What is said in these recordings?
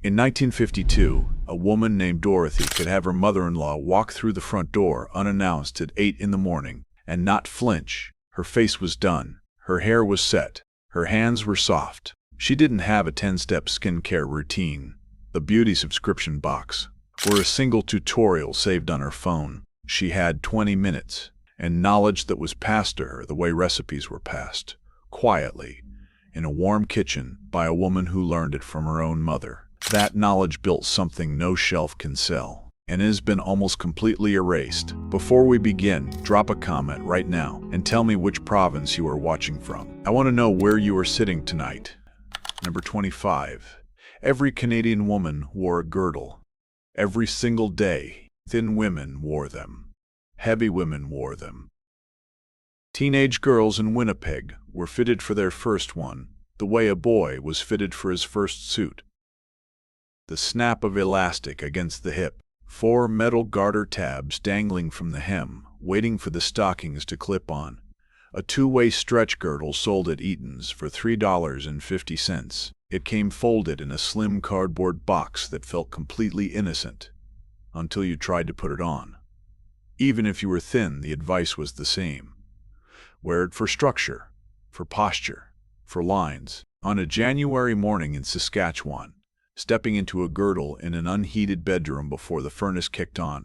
In 1952, a woman named Dorothy could have her mother-in-law walk through the front door unannounced at 8 in the morning and not flinch. Her face was done. Her hair was set. Her hands were soft. She didn't have a 10-step skincare routine, the beauty subscription box, or a single tutorial saved on her phone. She had 20 minutes and knowledge that was passed to her the way recipes were passed, quietly, in a warm kitchen by a woman who learned it from her own mother. That knowledge built something no shelf can sell, and has been almost completely erased. Before we begin, drop a comment right now and tell me which province you are watching from. I want to know where you are sitting tonight. Number 25. Every Canadian woman wore a girdle. Every single day. Thin women wore them. Heavy women wore them. Teenage girls in Winnipeg were fitted for their first one, the way a boy was fitted for his first suit. The snap of elastic against the hip, 4 metal garter tabs dangling from the hem, waiting for the stockings to clip on. A 2-way stretch girdle sold at Eaton's for $3.50. It came folded in a slim cardboard box that felt completely innocent, until you tried to put it on. Even if you were thin, the advice was the same. Wear it for structure, for posture, for lines. On a January morning in Saskatchewan, stepping into a girdle in an unheated bedroom before the furnace kicked on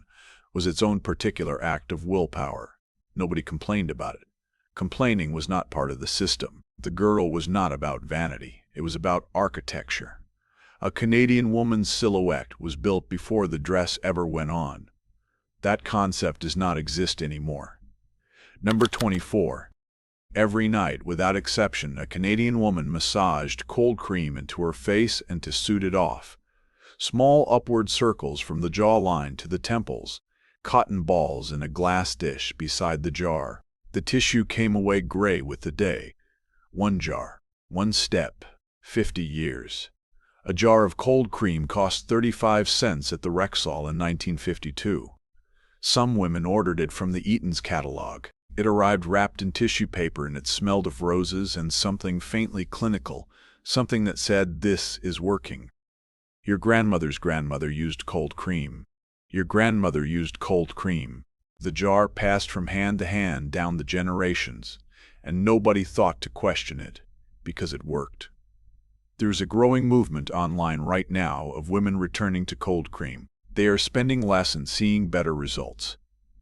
was its own particular act of willpower. Nobody complained about it. Complaining was not part of the system. The girdle was not about vanity. It was about architecture. A Canadian woman's silhouette was built before the dress ever went on. That concept does not exist anymore. Number 24. Every night, without exception, a Canadian woman massaged cold cream into her face and to suit it off. Small upward circles from the jawline to the temples, cotton balls in a glass dish beside the jar. The tissue came away gray with the day. 1 jar, 1 step, 50 years. A jar of cold cream cost 35 cents at the Rexall in 1952. Some women ordered it from the Eaton's catalog. It arrived wrapped in tissue paper and it smelled of roses and something faintly clinical, something that said, "This is working." Your grandmother's grandmother used cold cream. Your grandmother used cold cream. The jar passed from hand to hand down the generations, and nobody thought to question it, because it worked. There's a growing movement online right now of women returning to cold cream. They are spending less and seeing better results.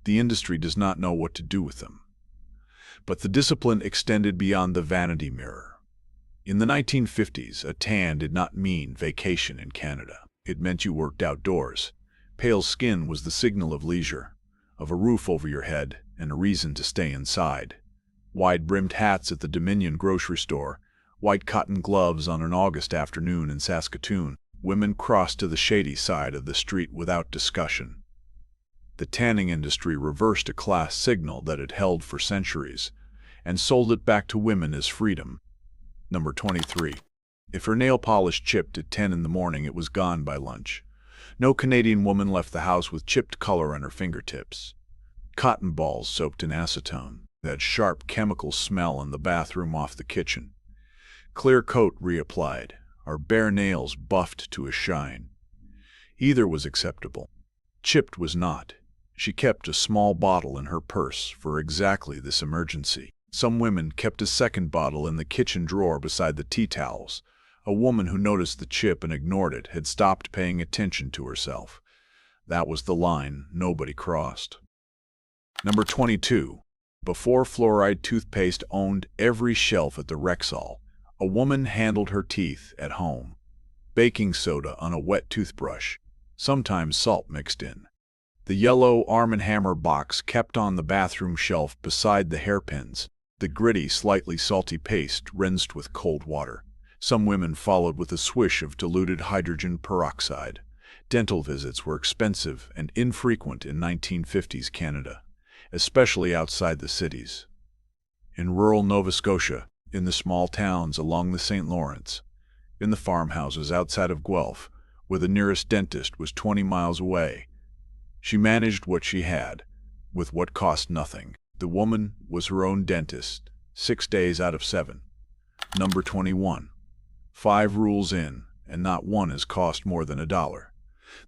The industry does not know what to do with them. But the discipline extended beyond the vanity mirror. In the 1950s, a tan did not mean vacation in Canada. It meant you worked outdoors. Pale skin was the signal of leisure, of a roof over your head and a reason to stay inside. Wide-brimmed hats at the Dominion grocery store, white cotton gloves on an August afternoon in Saskatoon. Women crossed to the shady side of the street without discussion. The tanning industry reversed a class signal that it held for centuries and sold it back to women as freedom. Number 23. If her nail polish chipped at 10 in the morning, it was gone by lunch. No Canadian woman left the house with chipped color on her fingertips. Cotton balls soaked in acetone, that sharp chemical smell in the bathroom off the kitchen. Clear coat reapplied, our bare nails buffed to a shine. Either was acceptable. Chipped was not. She kept a small bottle in her purse for exactly this emergency. Some women kept a second bottle in the kitchen drawer beside the tea towels. A woman who noticed the chip and ignored it had stopped paying attention to herself. That was the line nobody crossed. Number 22. Before fluoride toothpaste owned every shelf at the Rexall, a woman handled her teeth at home. Baking soda on a wet toothbrush, sometimes salt mixed in. The yellow Arm & Hammer box kept on the bathroom shelf beside the hairpins, the gritty, slightly salty paste rinsed with cold water. Some women followed with a swish of diluted hydrogen peroxide. Dental visits were expensive and infrequent in 1950s Canada, especially outside the cities. In rural Nova Scotia, in the small towns along the St. Lawrence, in the farmhouses outside of Guelph, where the nearest dentist was 20 miles away, she managed what she had, with what cost nothing. The woman was her own dentist, 6 days out of 7. Number 21. 5 rules in and not one has cost more than $1.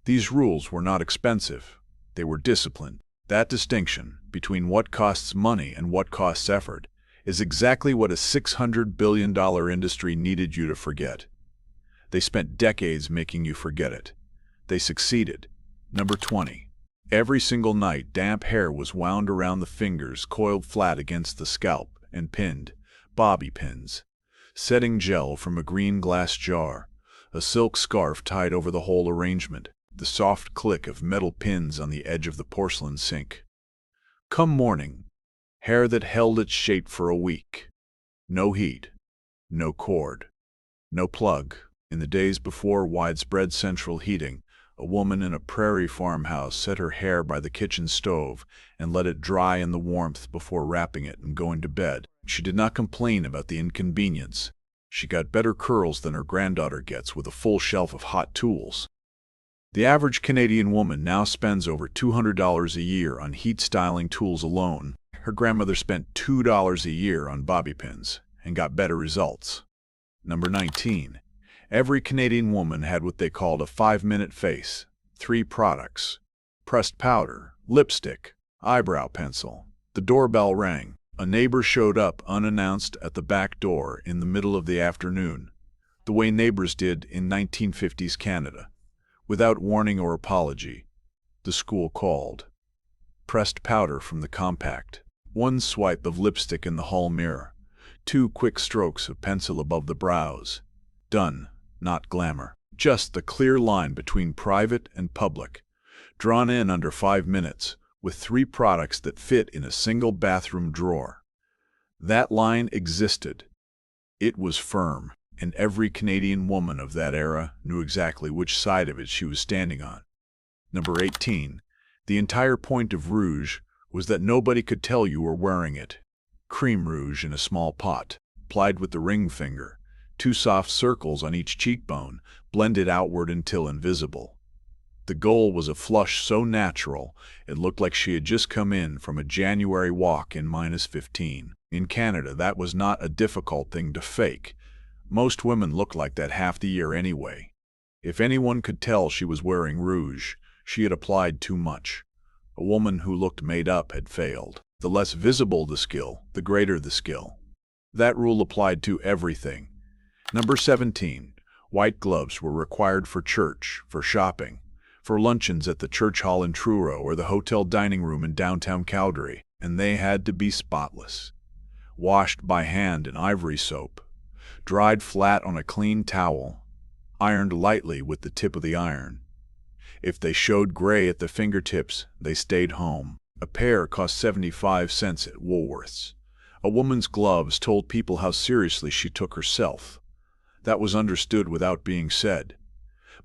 These rules were not expensive. They were disciplined. That distinction between what costs money and what costs effort is exactly what a $600 billion industry needed you to forget. They spent decades making you forget it. They succeeded. Number 20. Every single night, damp hair was wound around the fingers, coiled flat against the scalp, and pinned. Bobby pins. Setting gel from a green glass jar. A silk scarf tied over the whole arrangement. The soft click of metal pins on the edge of the porcelain sink. Come morning, hair that held its shape for a week. No heat, no cord, no plug. In the days before widespread central heating, a woman in a prairie farmhouse set her hair by the kitchen stove and let it dry in the warmth before wrapping it and going to bed. She did not complain about the inconvenience. She got better curls than her granddaughter gets with a full shelf of hot tools. The average Canadian woman now spends over $200 a year on heat styling tools alone. Her grandmother spent $2 a year on bobby pins and got better results. Number 19. Every Canadian woman had what they called a 5-minute face. 3 products: pressed powder, lipstick, eyebrow pencil. The doorbell rang. A neighbor showed up unannounced at the back door in the middle of the afternoon, the way neighbors did in 1950s Canada. Without warning or apology, the school called. Pressed powder from the compact. 1 swipe of lipstick in the hall mirror. 2 quick strokes of pencil above the brows. Done, not glamour. Just the clear line between private and public. Drawn in under 5 minutes, with 3 products that fit in a single bathroom drawer. That line existed. It was firm, and every Canadian woman of that era knew exactly which side of it she was standing on. Number 18. The entire point of rouge was that nobody could tell you were wearing it. Cream rouge in a small pot, applied with the ring finger. 2 soft circles on each cheekbone, blended outward until invisible. The goal was a flush so natural, it looked like she had just come in from a January walk in -15. In Canada, that was not a difficult thing to fake. Most women looked like that half the year anyway. If anyone could tell she was wearing rouge, she had applied too much. A woman who looked made up had failed. The less visible the skill, the greater the skill. That rule applied to everything. Number 17. White gloves were required for church, for shopping, for luncheons at the church hall in Truro or the hotel dining room in downtown Calgary, and they had to be spotless. Washed by hand in ivory soap, dried flat on a clean towel, ironed lightly with the tip of the iron. If they showed gray at the fingertips, they stayed home. A pair cost 75 cents at Woolworths. A woman's gloves told people how seriously she took herself. That was understood without being said.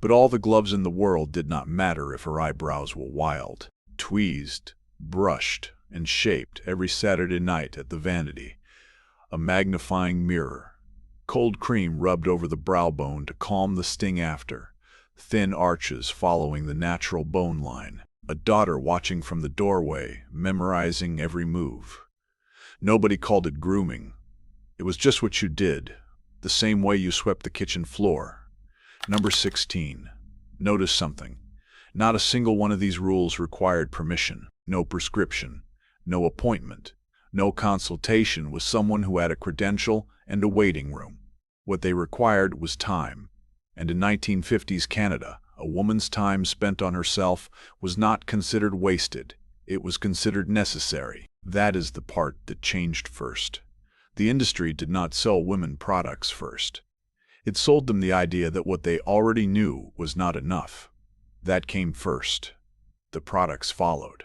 But all the gloves in the world did not matter if her eyebrows were wild. Tweezed, brushed, and shaped every Saturday night at the vanity. A magnifying mirror. Cold cream rubbed over the brow bone to calm the sting after. Thin arches following the natural bone line. A daughter watching from the doorway, memorizing every move. Nobody called it grooming. It was just what you did, the same way you swept the kitchen floor. Number 16. Notice something. Not a single one of these rules required permission, no prescription, no appointment, no consultation with someone who had a credential and a waiting room. What they required was time. And in 1950s Canada, a woman's time spent on herself was not considered wasted. It was considered necessary. That is the part that changed first. The industry did not sell women products first. It sold them the idea that what they already knew was not enough. That came first. The products followed.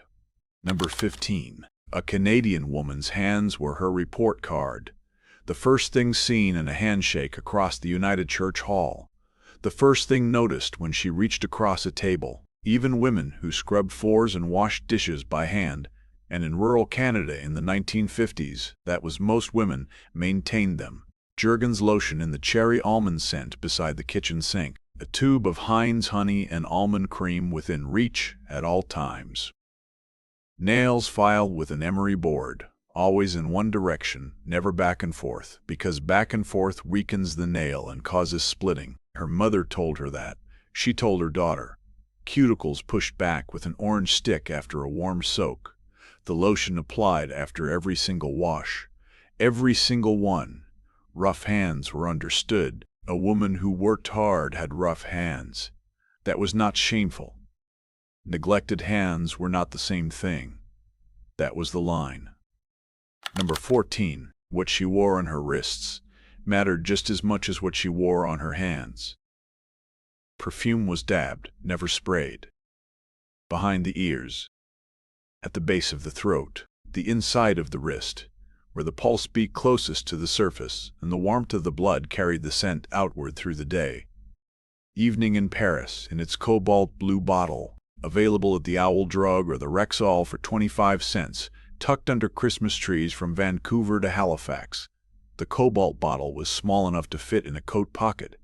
Number 15. A Canadian woman's hands were her report card. The first thing seen in a handshake across the United Church Hall. The first thing noticed when she reached across a table. Even women who scrubbed floors and washed dishes by hand, and in rural Canada in the 1950s, that was most women, maintained them. Jergens lotion in the cherry almond scent beside the kitchen sink. A tube of Heinz honey and almond cream within reach at all times. Nails filed with an emery board. always in one direction, never back and forth, because back and forth weakens the nail and causes splitting. Her mother told her that. She told her daughter. Cuticles pushed back with an orange stick after a warm soak. The lotion applied after every single wash. Every single one. Rough hands were understood. A woman who worked hard had rough hands. That was not shameful. Neglected hands were not the same thing. That was the line. Number 14. What she wore on her wrists mattered just as much as what she wore on her hands. Perfume was dabbed, never sprayed. Behind the ears, at the base of the throat, the inside of the wrist, where the pulse beat closest to the surface and the warmth of the blood carried the scent outward through the day. Evening in Paris, in its cobalt blue bottle, available at the Owl Drug or the Rexall for 25 cents, tucked under Christmas trees from Vancouver to Halifax. The cobalt bottle was small enough to fit in a coat pocket.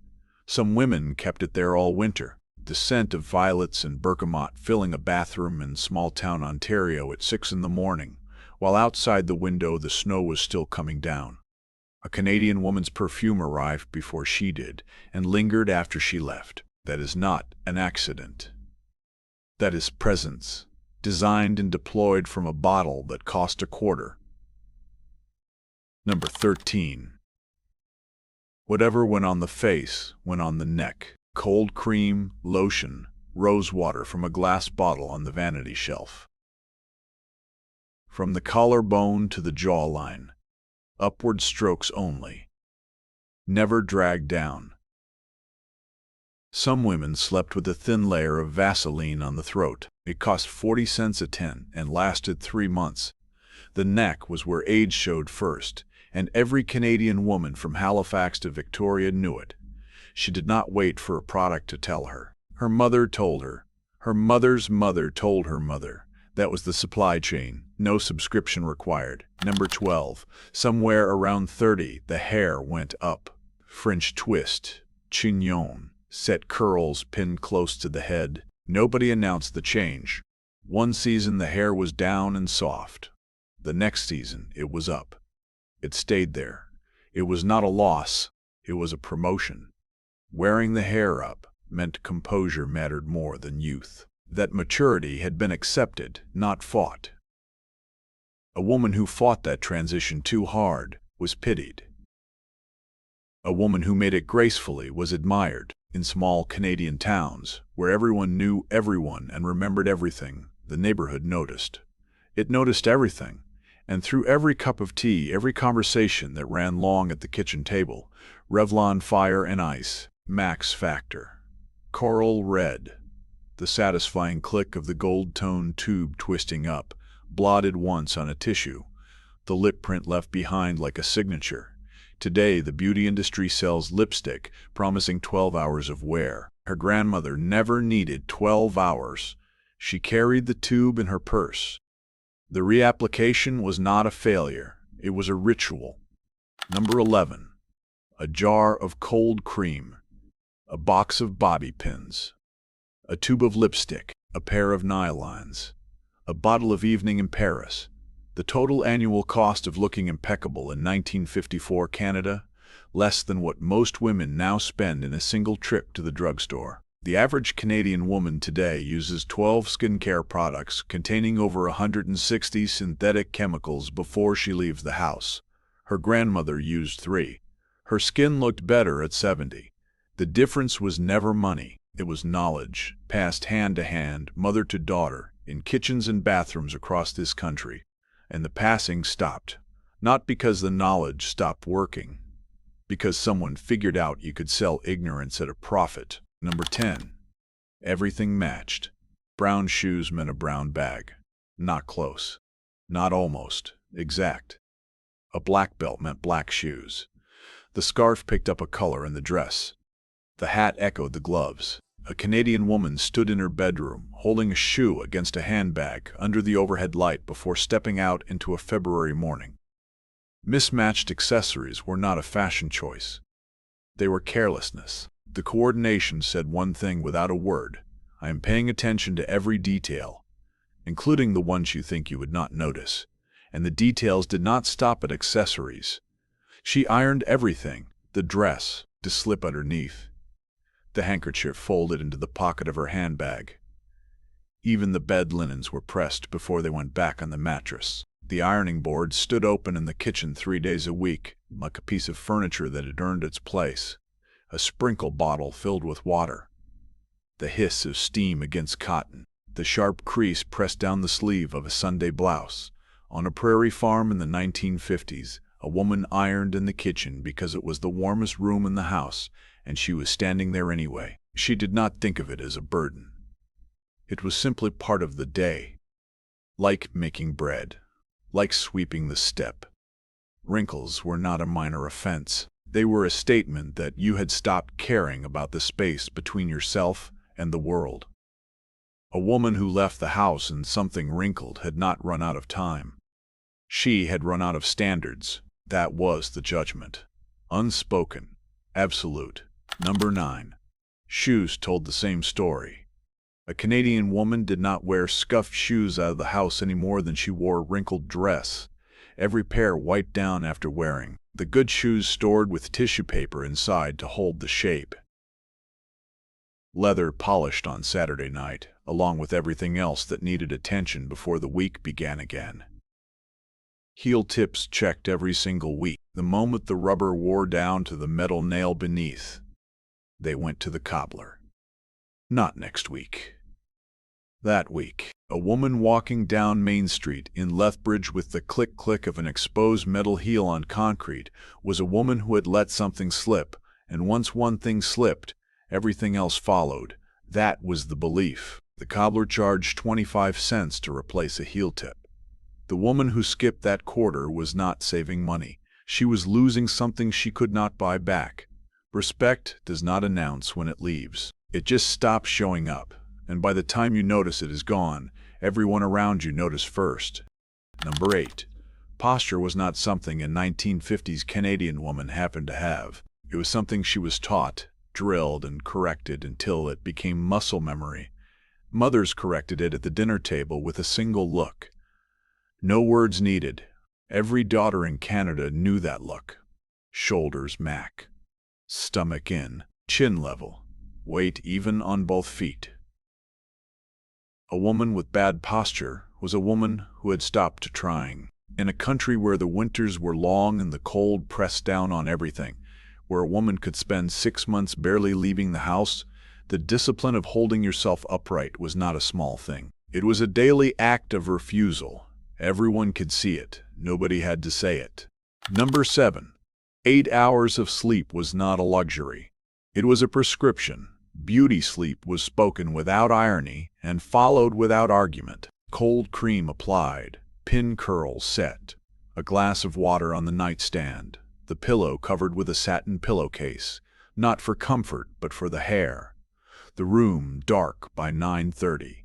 Some women kept it there all winter, the scent of violets and bergamot filling a bathroom in small-town Ontario at 6 in the morning, while outside the window the snow was still coming down. A Canadian woman's perfume arrived before she did, and lingered after she left. That is not an accident. That is presence, designed and deployed from a bottle that cost $0.25. Number 13. Whatever went on the face went on the neck. Cold cream, lotion, rose water from a glass bottle on the vanity shelf. From the collarbone to the jawline, upward strokes only. Never dragged down. Some women slept with a thin layer of Vaseline on the throat. It cost 40 cents a tin and lasted 3 months. The neck was where age showed first, and every Canadian woman from Halifax to Victoria knew it. She did not wait for a product to tell her. Her mother told her. Her mother's mother told her mother. That was the supply chain. No subscription required. Number 12. Somewhere around 30, the hair went up. French twist, chignon, set curls pinned close to the head. Nobody announced the change. One season the hair was down and soft. The next season it was up. It stayed there. It was not a loss. It was a promotion. Wearing the hair up meant composure mattered more than youth. That maturity had been accepted, not fought. A woman who fought that transition too hard was pitied. A woman who made it gracefully was admired. In small Canadian towns, where everyone knew everyone and remembered everything, the neighborhood noticed. It noticed everything, and through every cup of tea, every conversation that ran long at the kitchen table, Revlon fire and ice, Max Factor, coral red, the satisfying click of the gold-toned tube twisting up, blotted once on a tissue, the lip print left behind like a signature. Today, the beauty industry sells lipstick, promising 12 hours of wear. Her grandmother never needed 12 hours. She carried the tube in her purse. The reapplication was not a failure. It was a ritual. Number 11. A jar of cold cream. A box of bobby pins. A tube of lipstick. A pair of nylons. A bottle of Evening in Paris. The total annual cost of looking impeccable in 1954 Canada, less than what most women now spend in a single trip to the drugstore. The average Canadian woman today uses 12 skincare products containing over 160 synthetic chemicals before she leaves the house. Her grandmother used 3. Her skin looked better at 70. The difference was never money. It was knowledge, passed hand to hand, mother to daughter, in kitchens and bathrooms across this country. And the passing stopped, not because the knowledge stopped working, because someone figured out you could sell ignorance at a profit. Number 10. Everything matched. Brown shoes meant a brown bag. Not close. Not almost. Exact. A black belt meant black shoes. The scarf picked up a color in the dress. The hat echoed the gloves. A Canadian woman stood in her bedroom, holding a shoe against a handbag under the overhead light before stepping out into a February morning. Mismatched accessories were not a fashion choice. They were carelessness. The coordination said one thing without a word. I am paying attention to every detail, including the ones you think you would not notice. And the details did not stop at accessories. She ironed everything: the dress, the slip underneath, the handkerchief folded into the pocket of her handbag. Even the bed linens were pressed before they went back on the mattress. The ironing board stood open in the kitchen 3 days a week, like a piece of furniture that had earned its place. A sprinkle bottle filled with water. The hiss of steam against cotton. The sharp crease pressed down the sleeve of a Sunday blouse. On a prairie farm in the 1950s, a woman ironed in the kitchen because it was the warmest room in the house, and she was standing there anyway. She did not think of it as a burden. It was simply part of the day. Like making bread. Like sweeping the step. Wrinkles were not a minor offense. They were a statement that you had stopped caring about the space between yourself and the world. A woman who left the house in something wrinkled had not run out of time. She had run out of standards. That was the judgment. Unspoken. Absolute. Number 9. Shoes told the same story. A Canadian woman did not wear scuffed shoes out of the house any more than she wore a wrinkled dress, every pair wiped down after wearing, the good shoes stored with tissue paper inside to hold the shape. Leather polished on Saturday night, along with everything else that needed attention before the week began again. Heel tips checked every single week. The moment the rubber wore down to the metal nail beneath, they went to the cobbler. Not next week. That week, a woman walking down Main Street in Lethbridge with the click-click of an exposed metal heel on concrete was a woman who had let something slip, and once one thing slipped, everything else followed. That was the belief. The cobbler charged 25 cents to replace a heel tip. The woman who skipped that quarter was not saving money. She was losing something she could not buy back. Respect does not announce when it leaves. It just stops showing up, and by the time you notice it is gone, everyone around you noticed first. Number 8. Posture was not something a 1950s Canadian woman happened to have. It was something she was taught, drilled, and corrected until it became muscle memory. Mothers corrected it at the dinner table with a single look. No words needed. Every daughter in Canada knew that look. Shoulders mac. Stomach in. Chin level. Weight even on both feet. A woman with bad posture was a woman who had stopped trying. In a country where the winters were long and the cold pressed down on everything, where a woman could spend 6 months barely leaving the house, the discipline of holding yourself upright was not a small thing. It was a daily act of refusal. Everyone could see it. Nobody had to say it. Number 7. 8 hours of sleep was not a luxury. It was a prescription. Beauty sleep was spoken without irony and followed without argument. Cold cream applied, pin curls set, a glass of water on the nightstand, the pillow covered with a satin pillowcase, not for comfort but for the hair. The room dark by 9:30.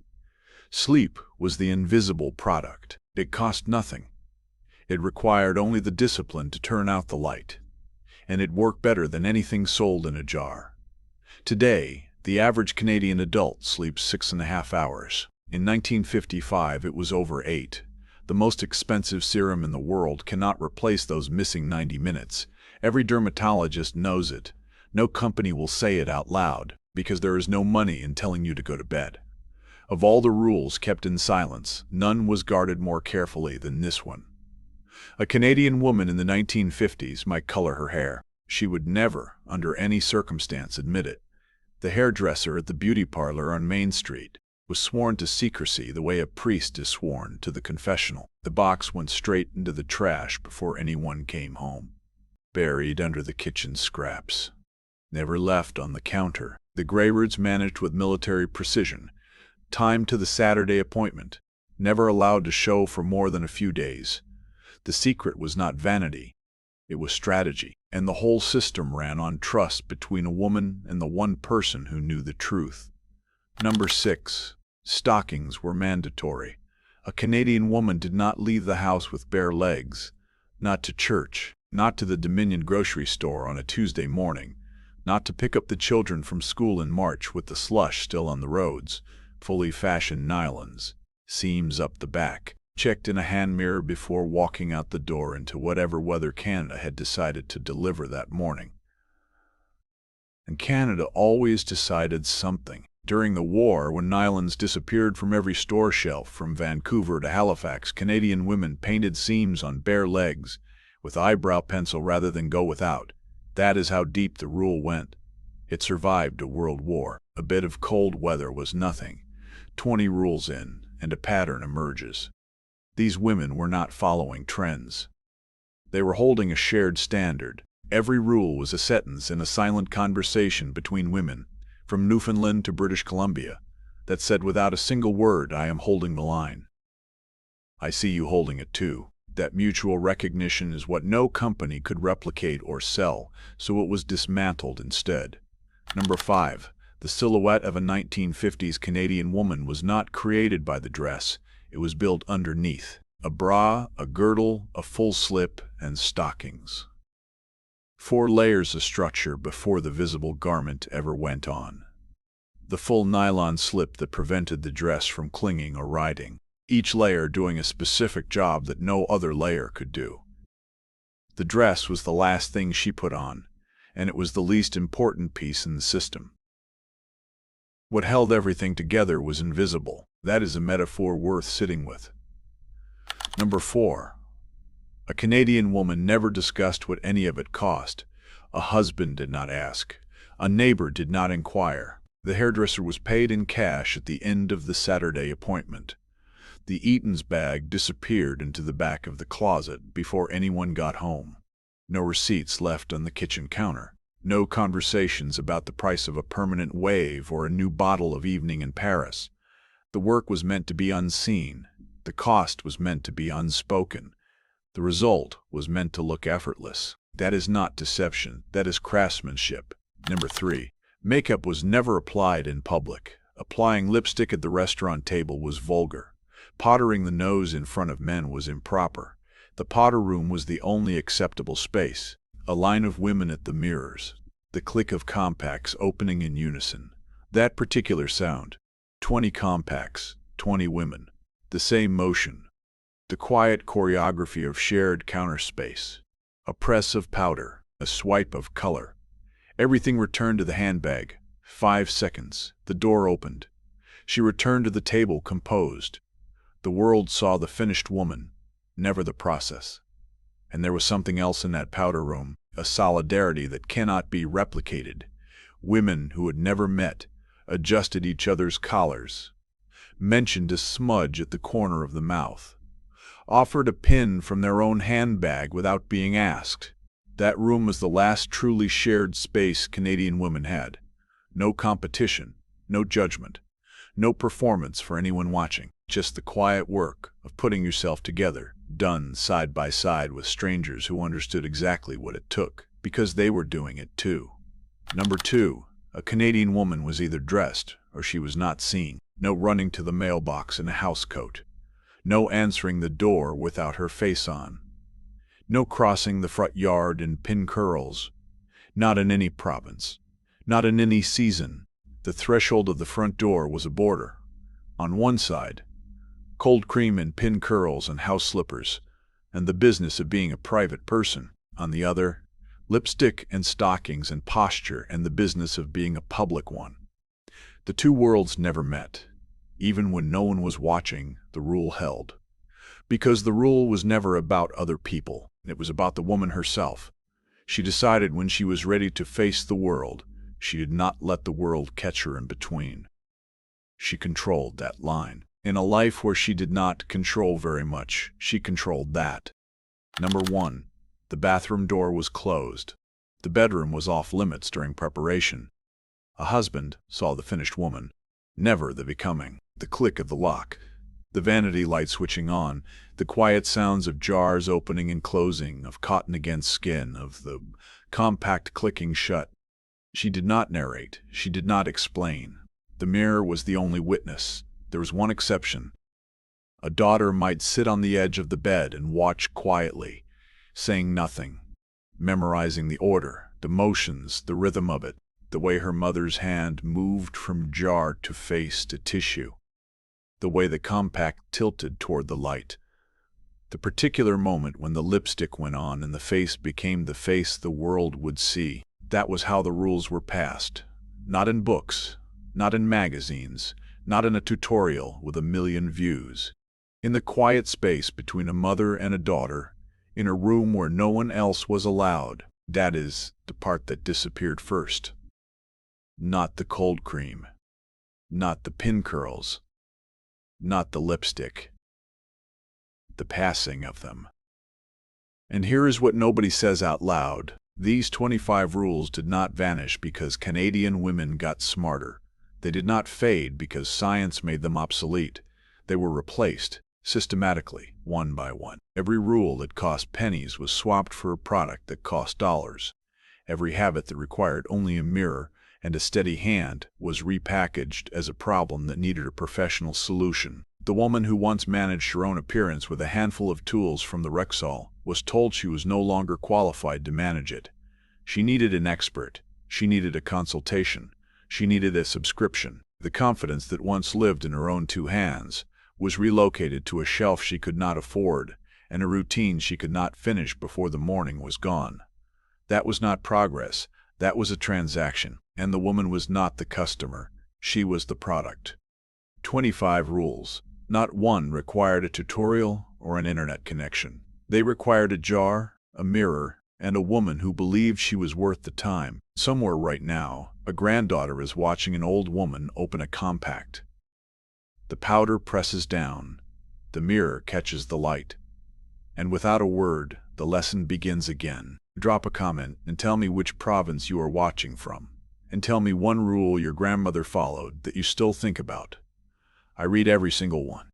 Sleep was the invisible product. It cost nothing. It required only the discipline to turn out the light, and it worked better than anything sold in a jar. Today, the average Canadian adult sleeps 6.5 hours. In 1955, it was over 8. The most expensive serum in the world cannot replace those missing 90 minutes. Every dermatologist knows it. No company will say it out loud, because there is no money in telling you to go to bed. Of all the rules kept in silence, none was guarded more carefully than this one. A Canadian woman in the 1950s might color her hair. She would never, under any circumstance, admit it. The hairdresser at the beauty parlor on Main Street was sworn to secrecy the way a priest is sworn to the confessional. The box went straight into the trash before anyone came home. Buried under the kitchen scraps. Never left on the counter. The Greyroods managed with military precision. Time to the Saturday appointment. Never allowed to show for more than a few days. The secret was not vanity. It was strategy, and the whole system ran on trust between a woman and the one person who knew the truth. Number 6. Stockings were mandatory. A Canadian woman did not leave the house with bare legs. Not to church, not to the Dominion grocery store on a Tuesday morning, not to pick up the children from school in March with the slush still on the roads, fully fashioned nylons, seams up the back. checked in a hand mirror before walking out the door into whatever weather Canada had decided to deliver that morning. And Canada always decided something. During the war, when nylons disappeared from every store shelf from Vancouver to Halifax, Canadian women painted seams on bare legs with eyebrow pencil rather than go without. That is how deep the rule went. It survived a world war. A bit of cold weather was nothing. 20 rules in, and a pattern emerges. These women were not following trends. They were holding a shared standard. Every rule was a sentence in a silent conversation between women, from Newfoundland to British Columbia, that said without a single word, "I am holding the line. I see you holding it too." That mutual recognition is what no company could replicate or sell, so it was dismantled instead. Number 5. The silhouette of a 1950s Canadian woman was not created by the dress, it was built underneath. A bra, a girdle, a full slip, and stockings. 4 layers of structure before the visible garment ever went on. The full nylon slip that prevented the dress from clinging or riding, each layer doing a specific job that no other layer could do. The dress was the last thing she put on, and it was the least important piece in the system. What held everything together was invisible. That is a metaphor worth sitting with. Number 4. A Canadian woman never discussed what any of it cost. A husband did not ask. A neighbor did not inquire. The hairdresser was paid in cash at the end of the Saturday appointment. The Eaton's bag disappeared into the back of the closet before anyone got home. No receipts left on the kitchen counter. No conversations about the price of a permanent wave or a new bottle of Evening in Paris. The work was meant to be unseen. The cost was meant to be unspoken. The result was meant to look effortless. That is not deception. That is craftsmanship. Number 3. Makeup was never applied in public. Applying lipstick at the restaurant table was vulgar. Pottering the nose in front of men was improper. The potter room was the only acceptable space. A line of women at the mirrors. The click of compacts opening in unison. That particular sound. 20 compacts, 20 women. The same motion. The quiet choreography of shared counter space. A press of powder, a swipe of color. Everything returned to the handbag. 5 seconds. The door opened. She returned to the table composed. The world saw the finished woman, never the process. And there was something else in that powder room, a solidarity that cannot be replicated. Women who had never met, adjusted each other's collars, mentioned a smudge at the corner of the mouth, offered a pin from their own handbag without being asked. That room was the last truly shared space Canadian women had. No competition, no judgment, no performance for anyone watching. Just the quiet work of putting yourself together, done side by side with strangers who understood exactly what it took, because they were doing it too. Number 2. A Canadian woman was either dressed or she was not seen. No running to the mailbox in a housecoat. No answering the door without her face on. No crossing the front yard in pin curls. Not in any province. Not in any season. The threshold of the front door was a border. On one side, cold cream and pin curls and house slippers, and the business of being a private person. On the other, lipstick and stockings and posture and the business of being a public one. The two worlds never met. Even when no one was watching, the rule held. Because the rule was never about other people. It was about the woman herself. She decided when she was ready to face the world. She did not let the world catch her in between. She controlled that line. In a life where she did not control very much, she controlled that. Number 1. The bathroom door was closed. The bedroom was off limits during preparation. A husband saw the finished woman, never the becoming. The click of the lock, the vanity light switching on, the quiet sounds of jars opening and closing, of cotton against skin, of the compact clicking shut. She did not narrate. She did not explain. The mirror was the only witness. There was one exception. A daughter might sit on the edge of the bed and watch quietly, saying nothing, memorizing the order, the motions, the rhythm of it, the way her mother's hand moved from jar to face to tissue, the way the compact tilted toward the light, The particular moment when the lipstick went on and the face became the face the world would see. That was how the rules were passed. Not in books, not in magazines, not in a tutorial with 1,000,000 views. In the quiet space between a mother and a daughter, in a room where no one else was allowed. That is, the part that disappeared first. Not the cold cream. Not the pin curls. Not the lipstick. The passing of them. And here is what nobody says out loud. These 25 rules did not vanish because Canadian women got smarter. They did not fade because science made them obsolete. They were replaced, systematically, one by one. Every rule that cost pennies was swapped for a product that cost dollars. Every habit that required only a mirror and a steady hand was repackaged as a problem that needed a professional solution. The woman who once managed her own appearance with a handful of tools from the Rexall was told she was no longer qualified to manage it. She needed an expert. She needed a consultation. She needed a subscription. The confidence that once lived in her own 2 hands was relocated to a shelf she could not afford and a routine she could not finish before the morning was gone. That was not progress. That was a transaction. And the woman was not the customer. She was the product. 25 rules. Not one required a tutorial or an internet connection. They required a jar, a mirror, and a woman who believed she was worth the time. Somewhere right now, a granddaughter is watching an old woman open a compact. The powder presses down. The mirror catches the light. And without a word, the lesson begins again. Drop a comment and tell me which province you are watching from. And tell me one rule your grandmother followed that you still think about. I read every single one.